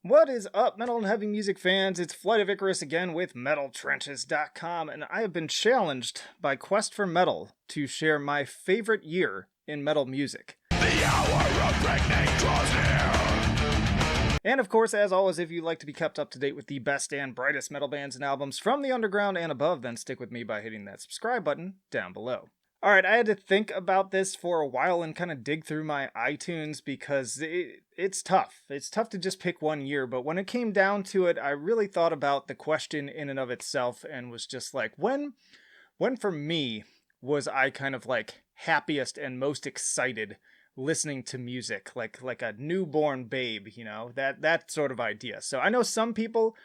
What is up, metal and heavy music fans? It's Flight of Icarus again with MetalTrenches.com, and I have been challenged by Quest for Metal to share my favorite year in metal music. The hour of reckoning draws near. And of course, as always, if you'd like to be kept up to date with the best and brightest metal bands and albums from the underground and above, then stick with me by hitting that subscribe button down below. Alright, I had to think about this for a while and kind of dig through my iTunes because it's tough. It's tough to just pick one year, but when it came down to it, I really thought about the question in and of itself and was just like, when for me was I kind of like happiest and most excited listening to music, like a newborn babe, you know, that sort of idea. So I know some people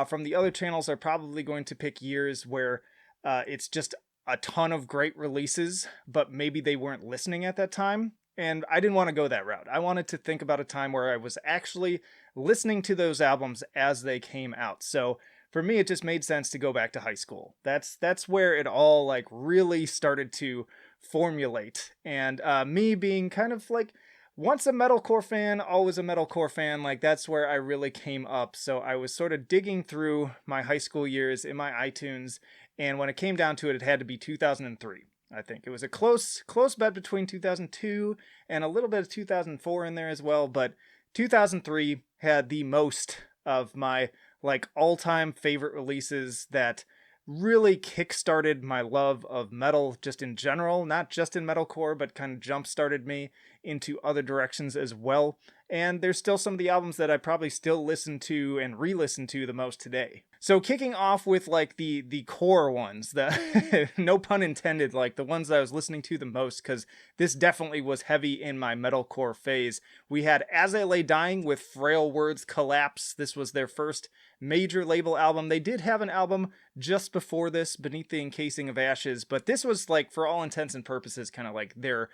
from the other channels are probably going to pick years where it's just a ton of great releases, but maybe they weren't listening at that time. And I didn't want to go that route. I wanted to think about a time where I was actually listening to those albums as they came out. So for me, it just made sense to go back to high school. That's where it all like really started to formulate. And me being kind of like once a metalcore fan, always a metalcore fan, like that's where I really came up. So I was sort of digging through my high school years in my iTunes, and when it came down to it, it had to be 2003. I think it was a close bet between 2002 and a little bit of 2004 in there as well, but 2003 had the most of my like all-time favorite releases that really kick-started my love of metal just in general, not just in metalcore, but kind of jump-started me into other directions as well. And there's still some of the albums that I probably still listen to and re-listen to the most today. So kicking off with like the core ones, the no pun intended, like the ones that I was listening to the most, because this definitely was heavy in my metalcore phase. We had As I Lay Dying with Frail Words Collapse. This was their first major label album. They did have an album just before this, Beneath the Encasing of Ashes, but this was like, for all intents and purposes, kind of like their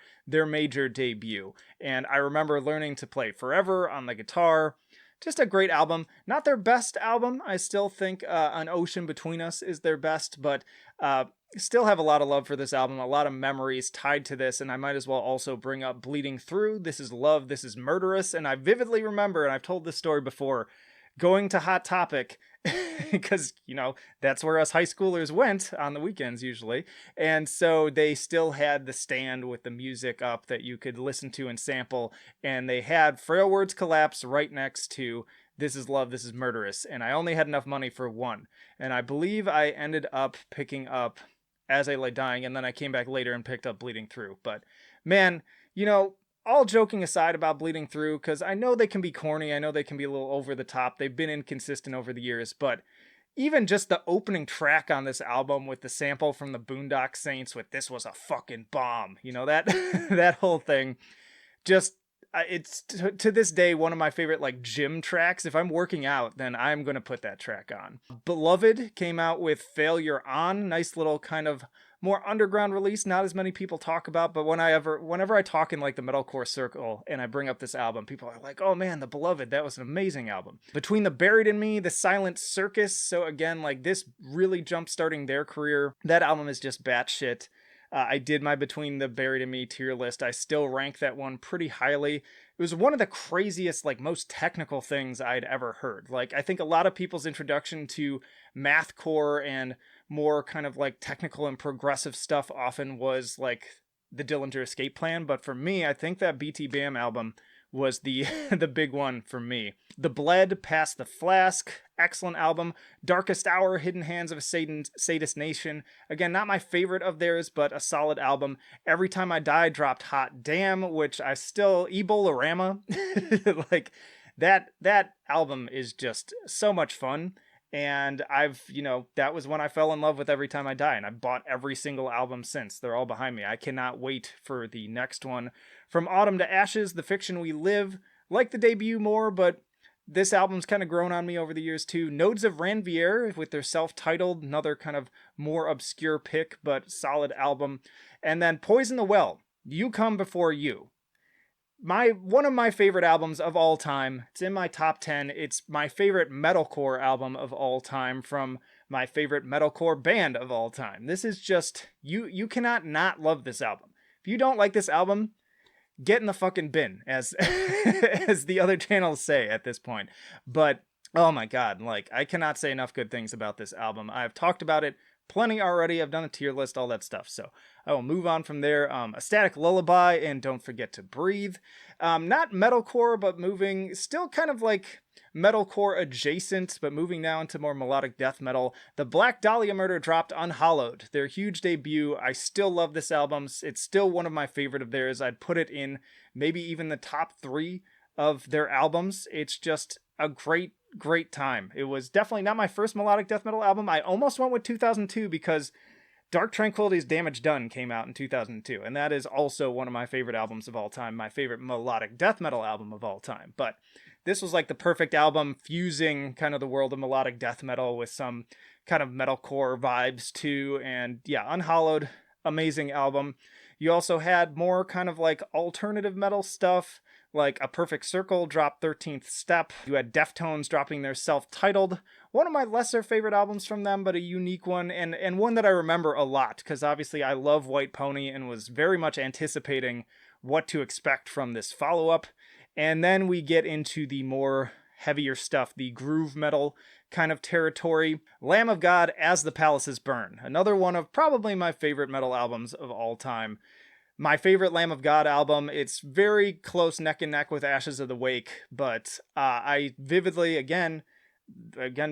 major debut. And I remember learning to play Forever on the guitar. Just a great album. Not their best album. I still think An Ocean Between Us is their best, but still have a lot of love for this album, a lot of memories tied to this, and I might as well also bring up Bleeding Through, This Is Love, This Is Murderous, and I vividly remember, and I've told this story before, going to Hot Topic, because, you know, that's where us high schoolers went on the weekends usually, and so they still had the stand with the music up that you could listen to and sample, and they had Frail Words Collapse right next to This Is Love, This Is Murderous, and I only had enough money for one, and I believe I ended up picking up As I Lay Dying, and then I came back later and picked up Bleeding Through. But man, you know, all joking aside about Bleeding Through, because I know they can be corny, I know they can be a little over the top, they've been inconsistent over the years, but even just the opening track on this album with the sample from the Boondock Saints with This Was a Fucking Bomb, you know, that that whole thing, just it's to this day one of my favorite like gym tracks. If I'm working out, then I'm going to put that track on. Beloved came out with Failure On, nice little kind of more underground release, not as many people talk about, but whenever I talk in like the metalcore circle and I bring up this album, people are like, oh man, The Beloved, that was an amazing album. Between the Buried in Me, the Silent Circus, so again, like this really jump-starting their career. That album is just batshit. I did my Between the Buried in Me tier list. I still rank that one pretty highly. It was one of the craziest, like most technical things I'd ever heard. Like I think a lot of people's introduction to mathcore and more kind of like technical and progressive stuff often was like the Dillinger Escape Plan. But for me, I think that BT Bam album was the the big one for me. The Bled, Past the Flask, excellent album. Darkest Hour, Hidden Hands of a Sadist Nation. Again, not my favorite of theirs, but a solid album. Every Time I Die dropped Hot Damn, which I still, Ebola-rama. Like that album is just so much fun. And that was when I fell in love with Every Time I Die, and I've bought every single album since. They're all behind me. I cannot wait for the next one. From Autumn to Ashes, The Fiction We Live, like the debut more, but this album's kind of grown on me over the years too. Nodes of Ranvier with their self-titled, another kind of more obscure pick, but solid album. And then Poison the Well, You Come Before You. One of my favorite albums of all time. It's in my top 10. It's my favorite metalcore album of all time from my favorite metalcore band of all time. This is just, you cannot not love this album. If you don't like this album, get in the fucking bin, as as the other channels say at this point. But oh my god, like I cannot say enough good things about this album. I've talked about it plenty already. I've done a tier list, all that stuff. So I will move on from there. A Static Lullaby and Don't Forget to Breathe. Not metalcore, but moving still kind of like metalcore adjacent, but moving now into more melodic death metal. The Black Dahlia Murder dropped Unhallowed, their huge debut. I still love this album. It's still one of my favorite of theirs. I'd put it in maybe even the top 3 of their albums. It's just a great time. It was definitely not my first melodic death metal album. I almost went with 2002 because Dark Tranquillity's Damage Done came out in 2002, and that is also one of my favorite albums of all time, my favorite melodic death metal album of all time. But this was like the perfect album, fusing kind of the world of melodic death metal with some kind of metalcore vibes too. And yeah, Unhallowed, amazing album. You also had more kind of like alternative metal stuff, like A Perfect Circle dropped 13th Step. You had Deftones dropping their self-titled, one of my lesser favorite albums from them, but a unique one, and one that I remember a lot, because obviously I love White Pony and was very much anticipating what to expect from this follow-up. And then we get into the more heavier stuff, the groove metal kind of territory. Lamb of God, As the Palaces Burn, another one of probably my favorite metal albums of all time. My favorite Lamb of God album, it's very close neck and neck with Ashes of the Wake, but I vividly, again,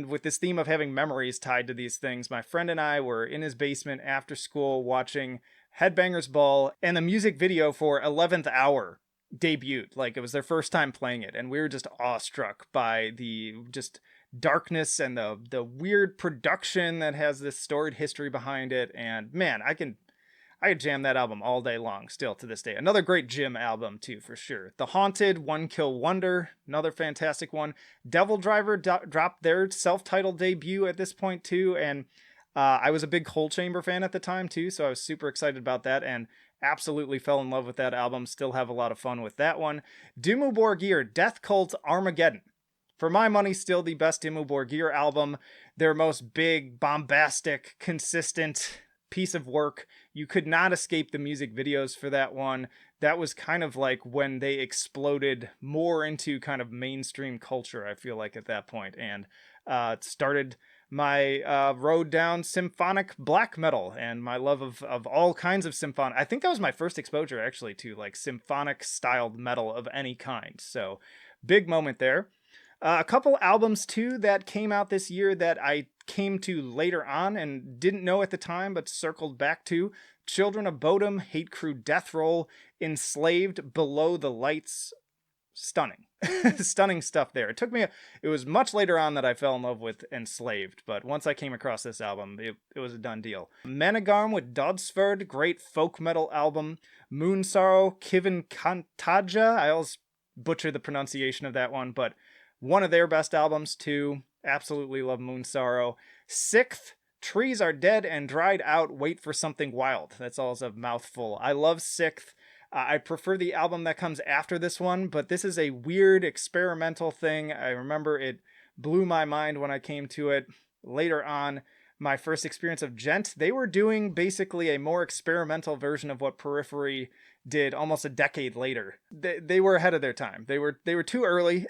with this theme of having memories tied to these things, my friend and I were in his basement after school watching Headbangers Ball, and the music video for 11th Hour debuted. Like, it was their first time playing it, and we were just awestruck by the just darkness and the weird production that has this storied history behind it. And man, I could jam that album all day long still to this day. Another great gym album too, for sure. The Haunted, One Kill Wonder, another fantastic one. Devil Driver dropped their self-titled debut at this point too, and I was a big Cold Chamber fan at the time too, so I was super excited about that and absolutely fell in love with that album. Still have a lot of fun with that one. Dimmu Borgir, Death Cult Armageddon. For my money, still the best Dimmu Borgir album. Their most big, bombastic, consistent piece of work. You could not escape the music videos for that one. That was kind of like when they exploded more into kind of mainstream culture, I feel like, at that point, and started my road down symphonic black metal and my love of all kinds of symphonic. I think that was my first exposure actually to like symphonic styled metal of any kind. So big moment there. A couple albums too that came out this year that I came to later on and didn't know at the time, but circled back to: Children of Bodom, Hate Crew Death Roll, Enslaved, Below the Lights. Stunning. Stunning stuff there. It was much later on that I fell in love with Enslaved, but once I came across this album, it was a done deal. Managarm with Dodsford, great folk metal album. Moon Sorrow, Kivin Kantaja, I always butcher the pronunciation of that one, but one of their best albums too. Absolutely love Moon Sorrow. Sixth, Trees Are Dead and Dried Out, Wait for Something Wild. That's all a mouthful. I love Sixth. I prefer the album that comes after this one, but this is a weird experimental thing. I remember it blew my mind when I came to it later on. My first experience of Gent, they were doing basically a more experimental version of what Periphery did almost a decade later. They were ahead of their time. They were too early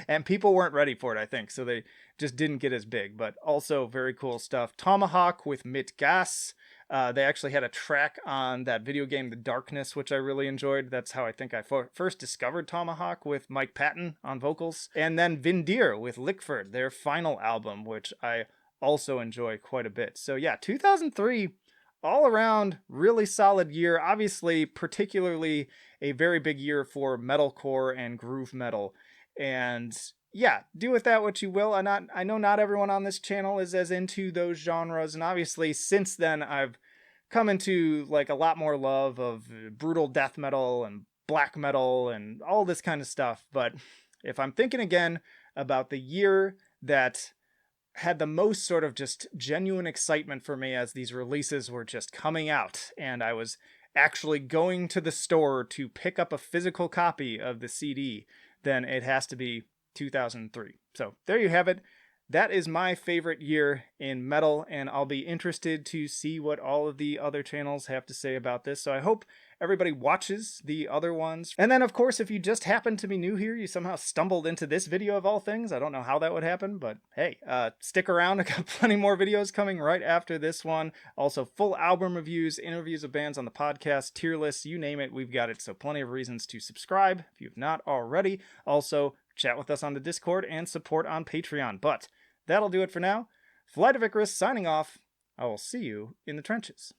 and people weren't ready for it, I think. So they just didn't get as big, but also very cool stuff. Tomahawk with Mit Gas. They actually had a track on that video game, The Darkness, which I really enjoyed. That's how I think I first discovered Tomahawk, with Mike Patton on vocals. And then Vindir with Lickford, their final album, which I also enjoy quite a bit. So yeah, 2003, all around really solid year. Obviously, particularly a very big year for metalcore and groove metal. And yeah, do with that what you will. I know not everyone on this channel is as into those genres, and obviously since then I've come into like a lot more love of brutal death metal and black metal and all this kind of stuff. But if I'm thinking again about the year that had the most sort of just genuine excitement for me as these releases were just coming out, and I was actually going to the store to pick up a physical copy of the CD, then it has to be 2003. So there you have it. That is my favorite year in metal, and I'll be interested to see what all of the other channels have to say about this. So I hope everybody watches the other ones. And then, of course, if you just happen to be new here, you somehow stumbled into this video of all things. I don't know how that would happen, but hey, stick around. I got plenty more videos coming right after this one. Also, full album reviews, interviews of bands on the podcast, tier lists, you name it, we've got it. So plenty of reasons to subscribe if you've not already. Also, chat with us on the Discord and support on Patreon. But that'll do it for now. Flight of Icarus signing off. I will see you in the trenches.